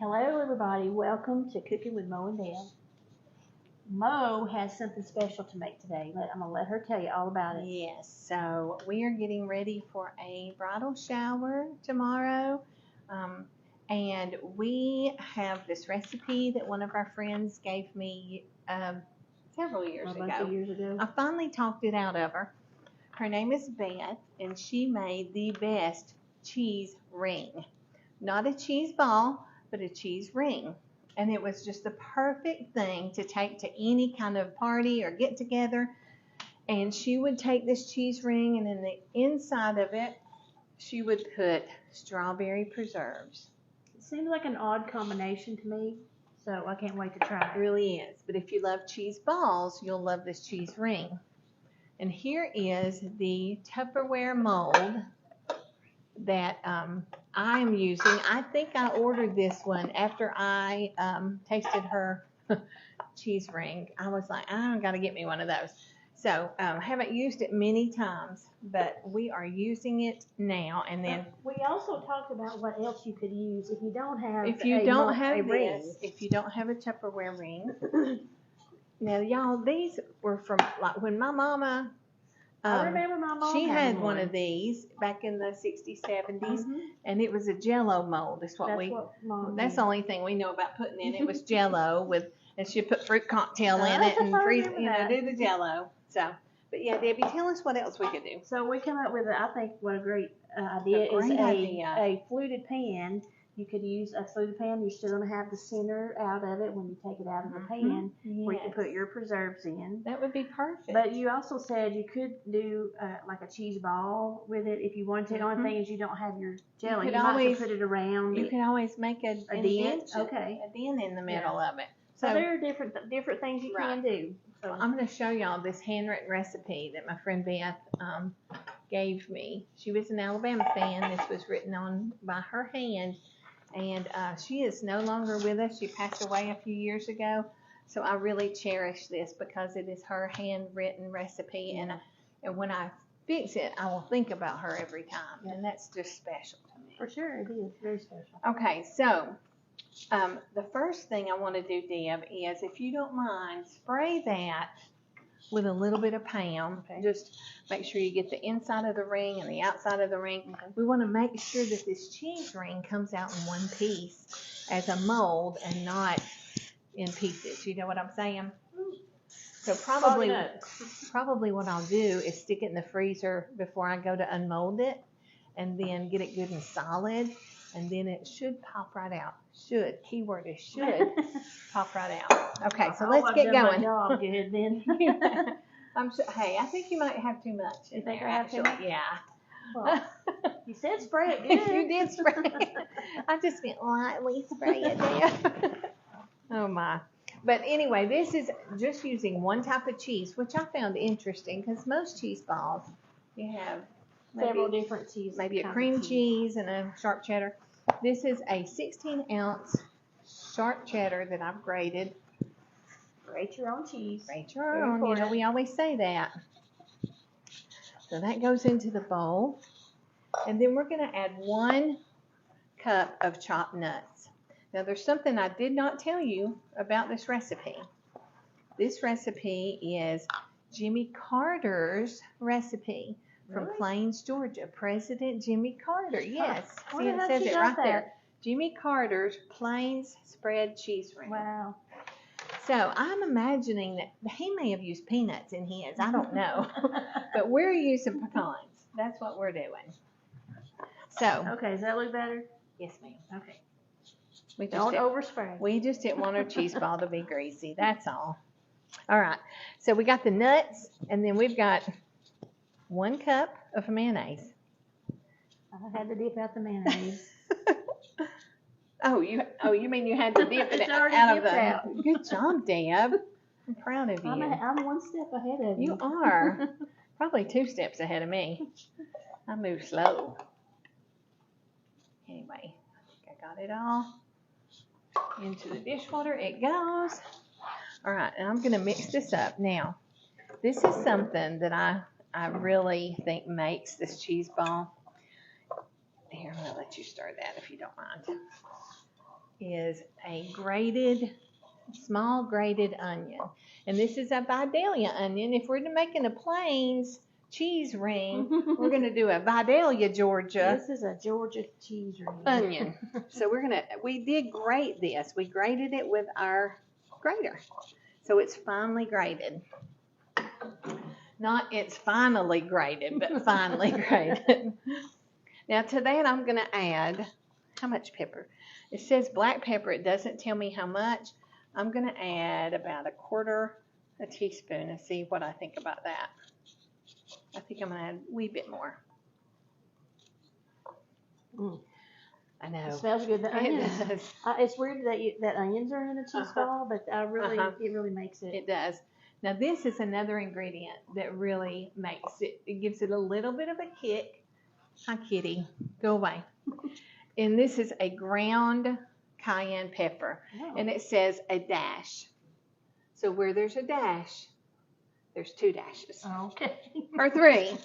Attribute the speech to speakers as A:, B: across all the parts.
A: Hello, everybody. Welcome to Cooking with Mo and Deb. Mo has something special to make today. I'm going to let her tell you all about it.
B: Yes, so we are getting ready for a bridal shower tomorrow. And we have this recipe that one of our friends gave me several years
A: A bunch of years ago.
B: I finally talked it out of her. Her name is Beth, and she made the best cheese ring. Not a cheese ball, but a cheese ring. And it was just the perfect thing to take to any kind of party or get together. And she would take this cheese ring, and in the inside of it, she would put strawberry preserves.
A: It seems like an odd combination to me, so I can't wait to try
B: It
A: it.
B: really is. But if you love cheese balls, you'll love this cheese ring. And here is the Tupperware mold that I am using. I think I ordered this one after I tasted her cheese ring. I was like, I got to get me one of those. So I haven't used it many times, but we are using it now. And then
A: We also talked about what else you could use if you don't have
B: if you don't have
A: a
B: this,
A: ring.
B: if you don't have a Tupperware ring, now y'all, these were from like when my mama.
A: I remember my mom
B: She
A: having
B: had one of these back in the 60s, 70s,
A: Mhm.
B: and it was a Jello mold. That's
A: That's what Mom
B: That's
A: did.
B: the only thing we know about putting in it was Jello and she'd put fruit cocktail in it and
A: I
B: freeze,
A: remember that.
B: do the Jello. So, but yeah, Debbie, tell us what else we could do.
A: So we come up with, I think, what a great idea
B: great
A: is
B: idea.
A: a fluted pan. You could use a fluted pan. You're still going to have the center out of it when you take it out of the pan, where you can put your preserves in.
B: That would be perfect.
A: But you also said you could do like a cheese ball with it if you wanted to. The only thing is you don't have your jelly. You might have to put it around.
B: You can always make a
A: dent. Okay.
B: A dent in the middle of it.
A: So there are different things you can do. So
B: I'm going to show y'all this handwritten recipe that my friend Beth gave me. She was an Alabama fan. This was written on by her hand, and she is no longer with us. She passed away a few years ago, so I really cherish this because it is her handwritten recipe, and when I fix it, I will think about her every time, and that's just special to me.
A: For sure, it is very special.
B: Okay, so the first thing I want to do, Deb, is if you don't mind, spray that with a little bit of Pam.
A: Okay.
B: Just make sure you get the inside of the ring and the outside of the ring.
A: Okay.
B: We want to make sure that this cheese ring comes out in one piece as a mold and not in pieces. You know what I'm saying? So probably what I'll do is stick it in the freezer before I go to unmold it, and then get it good and solid. And then it should pop right out. Should. Keyword is should pop right out. Okay, so let's get going.
A: My job good then.
B: Hey, I think you might have too much.
A: You think I have too much?
B: Yeah.
A: Well, you said spray it good.
B: You did spray it. I just meant lightly spray it there. Oh my. But anyway, this is just using one type of cheese, which I found interesting because most cheese balls, you have
A: several different cheeses.
B: Maybe a cream cheese and a sharp cheddar. This is a 16-ounce sharp cheddar that I've grated.
A: Grate your own cheese.
B: Grate your own. You know, we always say that. So that goes into the bowl. And then we're going to add 1 cup of chopped nuts. Now, there's something I did not tell you about this recipe. This recipe is Jimmy Carter's recipe. From Plains, Georgia. President Jimmy Carter. Yes. See, it says it right there. Jimmy Carter's Plains spread cheese ring.
A: Wow.
B: So I'm imagining that he may have used peanuts in his. I don't know. But we're using pecans. That's what we're doing. So.
A: Okay, does that look better?
B: Yes, ma'am.
A: Okay. Don't overspray.
B: We just didn't want our cheese ball to be greasy. That's all. All right. So we got the nuts, and then we've got 1 cup of mayonnaise.
A: I had to dip out the mayonnaise.
B: You mean you had to dip it out of the... Good job, Deb. I'm proud of you.
A: I'm 1 step ahead of you.
B: You are. Probably 2 steps ahead of me. I move slow. Anyway, I think I got it all. Into the dishwater it goes. All right, and I'm going to mix this up. Now, this is something that I really think makes this cheese ball. Here, I'm going to let you stir that if you don't mind. is a small grated onion. And this is a Vidalia onion. If we're making a Plains cheese ring, we're going to do a Vidalia, Georgia.
A: This is a Georgia cheese ring.
B: Onion. So we did grate this. We grated it with our grater. So it's finely grated. Not it's finally grated, but finely grated. Now to that I'm going to add, how much pepper? It says black pepper. It doesn't tell me how much. I'm going to add about a teaspoon and see what I think about that. I think I'm going to add a wee bit more. I know.
A: It smells good. The onions. It's weird that onions are in a cheese ball, but it really makes it.
B: It does. Now this is another ingredient that really makes it. It gives it a little bit of a kick. Hi, kitty. Go away. And this is a ground cayenne pepper, and it says a dash. So where there's a dash, there's 2 dashes.
A: Okay.
B: Or 3.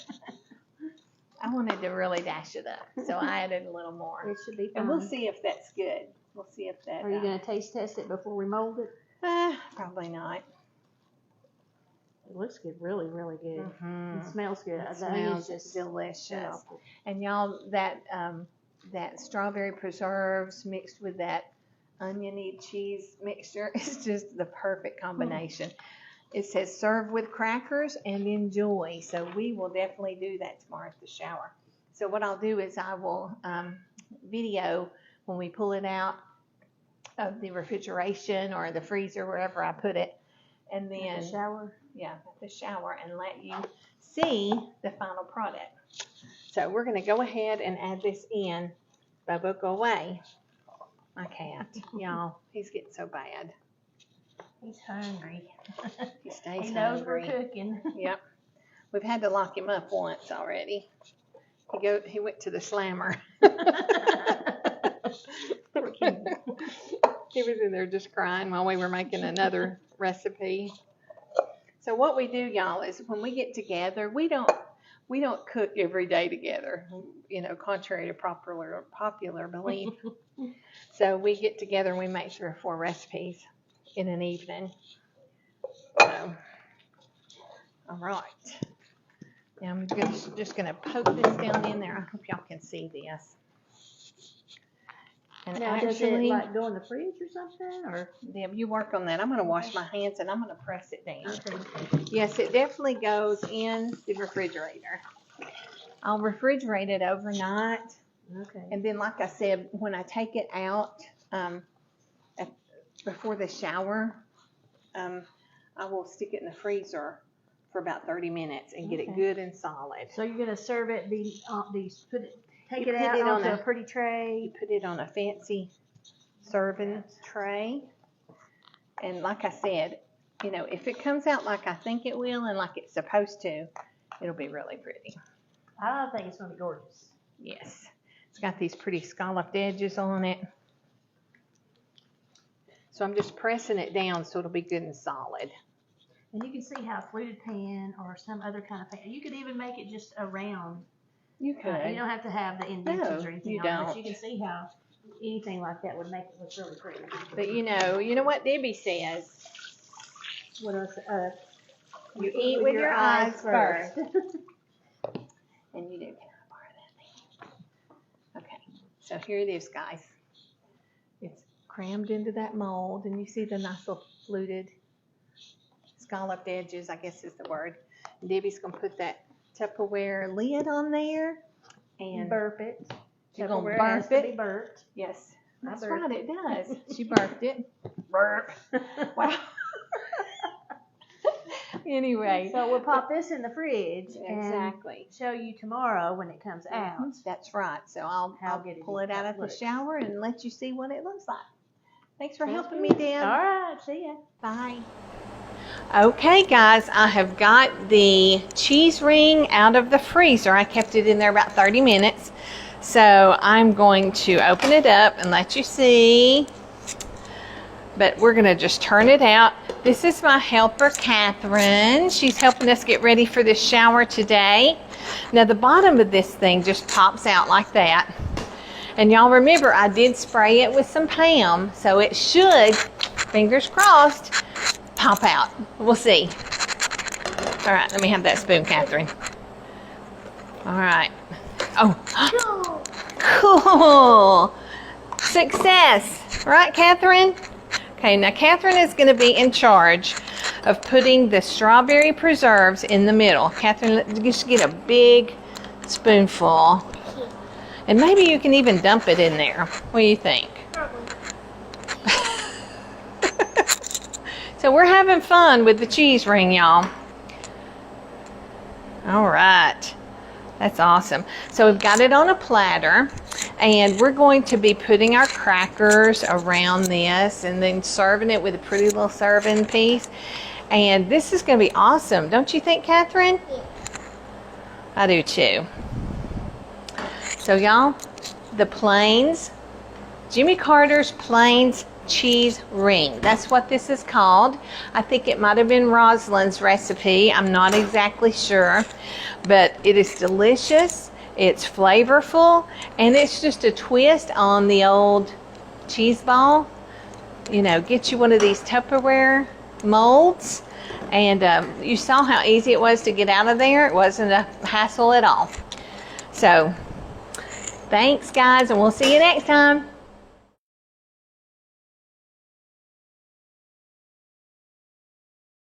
B: I wanted to really dash it up, so I added a little more.
A: It should be fine.
B: And we'll see if that's good. We'll see if that.
A: Are you going to taste test it before we mold it?
B: Probably not.
A: It looks good, really, really good. It smells good.
B: It smells just delicious. And y'all, that strawberry preserves mixed with that oniony cheese mixture is just the perfect combination. It says serve with crackers and enjoy. So we will definitely do that tomorrow at the shower. So what I'll do is I will video when we pull it out of the refrigeration or the freezer, wherever I put it. And then
A: at the shower?
B: Yeah, at the shower, and let you see the final product. So we're going to go ahead and add this in. Bubba, go away. My cat. Y'all, he's getting so bad.
A: He's hungry.
B: He stays
A: He knows
B: hungry.
A: we're cooking.
B: Yep. We've had to lock him up once already. He went to the slammer. He was in there just crying while we were making another recipe. So what we do, y'all, is when we get together, we don't cook every day together, contrary to popular belief. So we get together and we make 3 or 4 recipes in an evening. So, all right. Now I'm just going to poke this down in there. I hope y'all can see this. And
A: now, does it go in the fridge or something? Or
B: Deb, you work on that. I'm going to wash my hands and I'm going to press it down.
A: Okay.
B: Yes, it definitely goes in the refrigerator. I'll refrigerate it overnight.
A: Okay.
B: And then, like I said, when I take it out before the shower, I will stick it in the freezer for about 30 minutes and get it good and solid.
A: So you're going to serve it, take
B: You
A: it
B: put
A: out
B: it on
A: onto a pretty tray.
B: You put it on a fancy serving tray. And like I said, if it comes out like I think it will and like it's supposed to, it'll be really pretty.
A: I think it's going to be gorgeous.
B: Yes. It's got these pretty scalloped edges on it. So I'm just pressing it down so it'll be good and solid.
A: And you can see how a fluted pan or some other kind of pan, you could even make it just a round.
B: You could.
A: You don't have to have the indentions or anything
B: you
A: on it.
B: don't.
A: But you can see how anything like that would make it look really pretty.
B: But you know what Debbie says?
A: What else?
B: You eat with your eyes first. And you do. Can I borrow that? Okay. So here it is, guys. It's crammed into that mold, and you see the nice little fluted, scalloped edges, I guess is the word. Debbie's going to put that Tupperware lid on there and
A: burp it.
B: She's going to
A: Tupperware
B: burp
A: has
B: it.
A: to be burped.
B: Yes, that's
A: burped
B: right, it does. She burped it. Burp. Wow. Anyway.
A: So we'll pop this in the fridge
B: Exactly.
A: and show you tomorrow when it comes out.
B: That's right. So I'll pull it out of the shower and let you see what it looks like. Thanks for helping me, Deb.
A: All right. See ya.
B: Bye. Okay, guys, I have got the cheese ring out of the freezer. I kept it in there about 30 minutes. So I'm going to open it up and let you see. But we're going to just turn it out. This is my helper, Catherine. She's helping us get ready for this shower today. Now, the bottom of this thing just pops out like that. And y'all remember, I did spray it with some Pam, so it should, fingers crossed, pop out. We'll see. All right, let me have that spoon, Catherine. All right. Oh, cool. Success. Right, Catherine? Okay, now Catherine is going to be in charge of putting the strawberry preserves in the middle. Catherine, just get a big spoonful. And maybe you can even dump it in there. What do you think? So we're having fun with the cheese ring, y'all. All right. That's awesome. So we've got it on a platter, and we're going to be putting our crackers around this and then serving it with a pretty little serving piece. And this is going to be awesome. Don't you think, Catherine?
C: Yeah.
B: I do too. So y'all, the Plains, Jimmy Carter's Plains cheese ring. That's what this is called. I think it might have been Rosalind's recipe. I'm not exactly sure, but it is delicious. It's flavorful, and it's just a twist on the old cheese ball. You know, get you one of these Tupperware molds, and you saw how easy it was to get out of there. It wasn't a hassle at all. So thanks, guys, and we'll see you next time.